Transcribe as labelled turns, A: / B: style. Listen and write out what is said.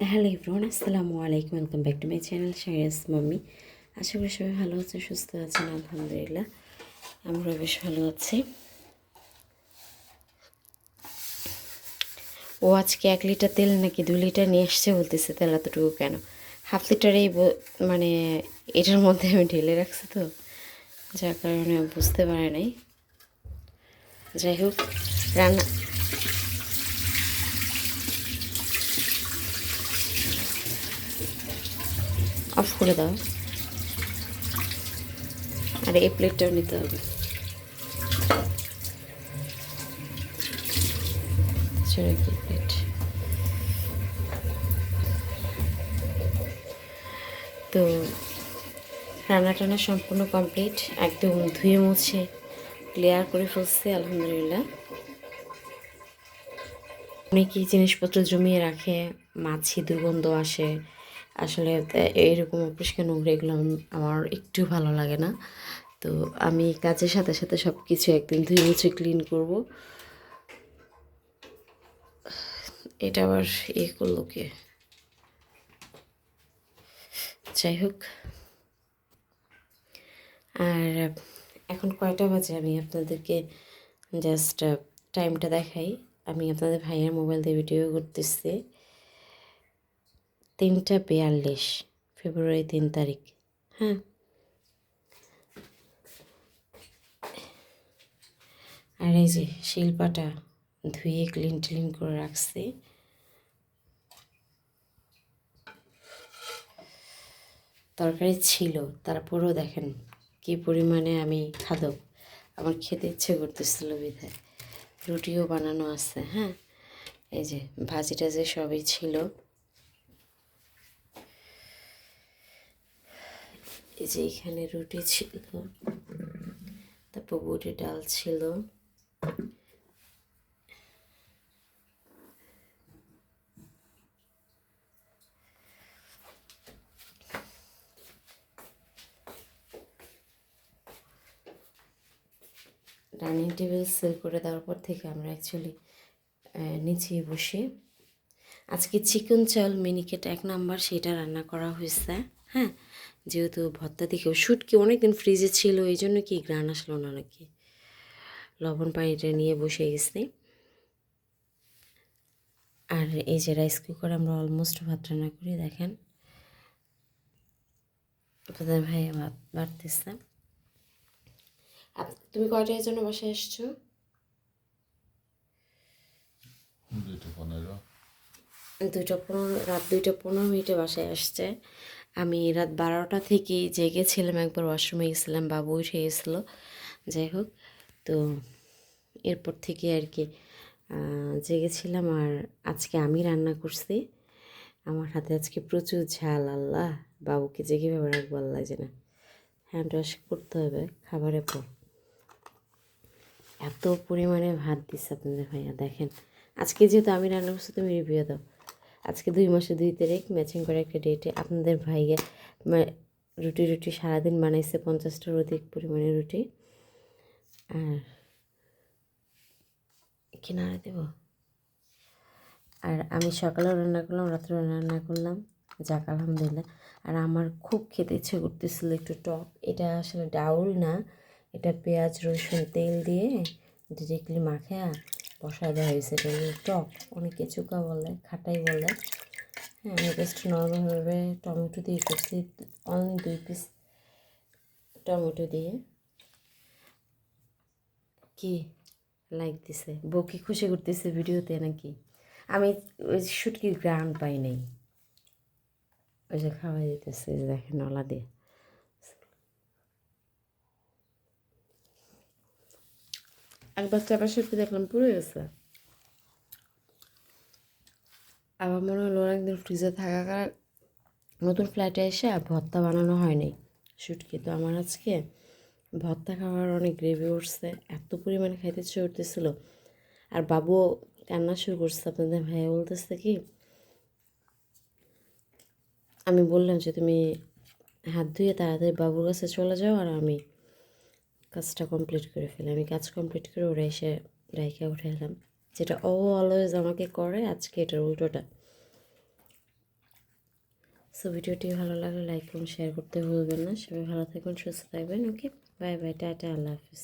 A: Hello everyone, আসসালামু আলাইকুম। Welcome back to my channel শাইরাস মাম্মি। আশা করি সবাই ভালো আছেন, সুস্থ আছেন। আলহামদুলিল্লাহ আমরা বেশ ভালো আছি। ও আজকে 1 লিটার তেল নাকি 2 লিটার নিয়ে এসছে, বলতেছে তেল এতটুকু কেন? হাফ লিটারেই মানে এটার মধ্যে আমি ঢেলে রাখছি, তো যার কারণে বুঝতে পারে নাই। যাই হোক, রান্না অফ করে দাও। আর এই প্লেটটাও নিতে হবে। ছেড়ে কি প্লেট? তো রান্না টান্না সম্পূর্ণ কমপ্লিট, একদম ধুয়ে মুছে ক্লিয়ার করে ফেলছে আলহামদুলিল্লাহ। অনেকেই জিনিসপত্র জমিয়ে রাখে, মাছি দুর্গন্ধ আসে। আসলে এইরকম অপরিষ্কার নোংরা এগুলো আমার একটু ভালো লাগে না। তো আমি কাজের সাথে সাথে সব কিছু একদিন ধুয়ে মুছে ক্লিন করব। এটা আবার করলো কে? যাই হোক, আর এখন কয়টা বাজে আমি আপনাদেরকে জাস্ট টাইমটা দেখাই। আমি আপনাদের ভাইয়ের মোবাইল দিয়ে ভিডিও করতেছি। 3টা 42, ফেব্রুয়ারি 3 তারিখ। হ্যাঁ, আর এই যে শিলপাটা ধুয়ে ক্লিন করে রাখছি। তরকারি ছিল, তারপরেও দেখেন কী পরিমাণে আমি খাদক। আমার খেতে ইচ্ছে করতেছিল বিধায়। রুটিও বানানো আছে। হ্যাঁ, এই যে ভাজি টাজি সবই ছিল। এই যে এখানে রুটি ছিল, তারপর বুটের ডাল ছিল। ডাইনিং টেবিল সেল করে দেওয়ার পর থেকে আমরা অ্যাকচুয়ালি নিচে বসে আজকে চিকেন চাল মিনিকেট 1 নাম্বার সেটা রান্না করা হয়েছে। হ্যাঁ, যেহেতু ভর্তা দিকেও শুটকি অনেকদিন ফ্রিজে ছিল, এই জন্য কি গ্রান আসলো না নাকি, লবণ পানিটা নিয়ে বসে গেছি। আর এই যে রাইস কুকার আমরা অলমোস্ট ভাত রান্না করি। দেখেন আপনাদের ভাই ভাত বাড়তেছে। তুমি কয়টার জন্য বাসায় এসছো?
B: 2:15।
A: 2:15, রাত 2:15 বাসায় আসছে। আমি রাত 12টা থেকে জেগেছিলাম, একবার ওয়াশরুমে গেছিলাম, বাবু উঠে গেছিলো। যাই হোক, তো এরপর থেকে আর কি জেগেছিলাম। আর আজকে আমি রান্না করছি। আমার হাতে আজকে প্রচুর ঝাল। আল্লাহ, বাবুকে যে কীভাবে রাখবো আল্লাহ জানে। হ্যান্ড ওয়াশ করতে হবে খাবারের পর। এত পরিমাণে ভাত দিচ্ছে আপনাদের ভাইয়া। দেখেন আজকে যেহেতু আমি রান্না করছি, তুমি রিভিউ দাও। আজকে 2 মাসে 2 তারিখ, ম্যাচিং করে একটা ডেটে আপনাদের ভাইয়া রুটি সারাদিন বানাইছে 50টার অধিক পরিমাণে রুটি। আর কিনারে দেব। আর আমি সকালেও রান্না করলাম, রাত্রেও রান্না করলাম, যাক আলহামদুলিল্লাহ। আর আমার খুব খেতে ইচ্ছে করতেছিল একটু টক। এটা আসলে ডাউল না, এটা পেঁয়াজ রসুন তেল দিয়ে ডিরেক্টলি মাখে বসায় দেওয়া হয়েছে। এটা টক, অনেকে চুকা বলে, খাটাই বলে। হ্যাঁ, আমি জাস্ট নর্মালভাবে টমেটো দিয়ে করছি, অনলি 2 পিস টমেটো দিয়ে। কি লাইক দিছে? বউ কি খুশি করতেছে ভিডিওতে নাকি? আমি ওই শুটকির গ্রান পাই নাই, ওই যে খাওয়াই দিতেছে, দেখেন নলা দিয়ে। একবার চাপা শুটকি দেখলাম পুড়ে গেছে। আবার মনে হলো একদিন ফ্রিজে থাকা নতুন ফ্ল্যাটে এসে ভর্তা বানানো হয়নি শুটকি। তো আমার আজকে ভর্তা খাওয়ার অনেক গ্রেভি উঠছে, এত পরিমাণে খাইতে ইচ্ছে উঠতেছিল। আর বাবুও কান্না শুরু করছে। আপনাদের ভাইয়া বলতেছে কি, আমি বললাম যে তুমি হাত ধুয়ে তাড়াতাড়ি বাবুর কাছে চলে যাও, আর আমি কাজটা কমপ্লিট করে ফেলি। আমি কাজ কমপ্লিট করে ওরা এসে রাইখা উঠে এলাম, যেটা ও অলওয়েজ আমাকে করে। আজকে এটার উল্টোটা। সো ভিডিওটি ভালো লাগলে লাইক করুন, শেয়ার করতে ভুলবেন না। সবাই ভালো থাকবেন, সুস্থ থাকবেন। ওকে, বাই বাই, টাটা, আল্লাহ হাফিজ।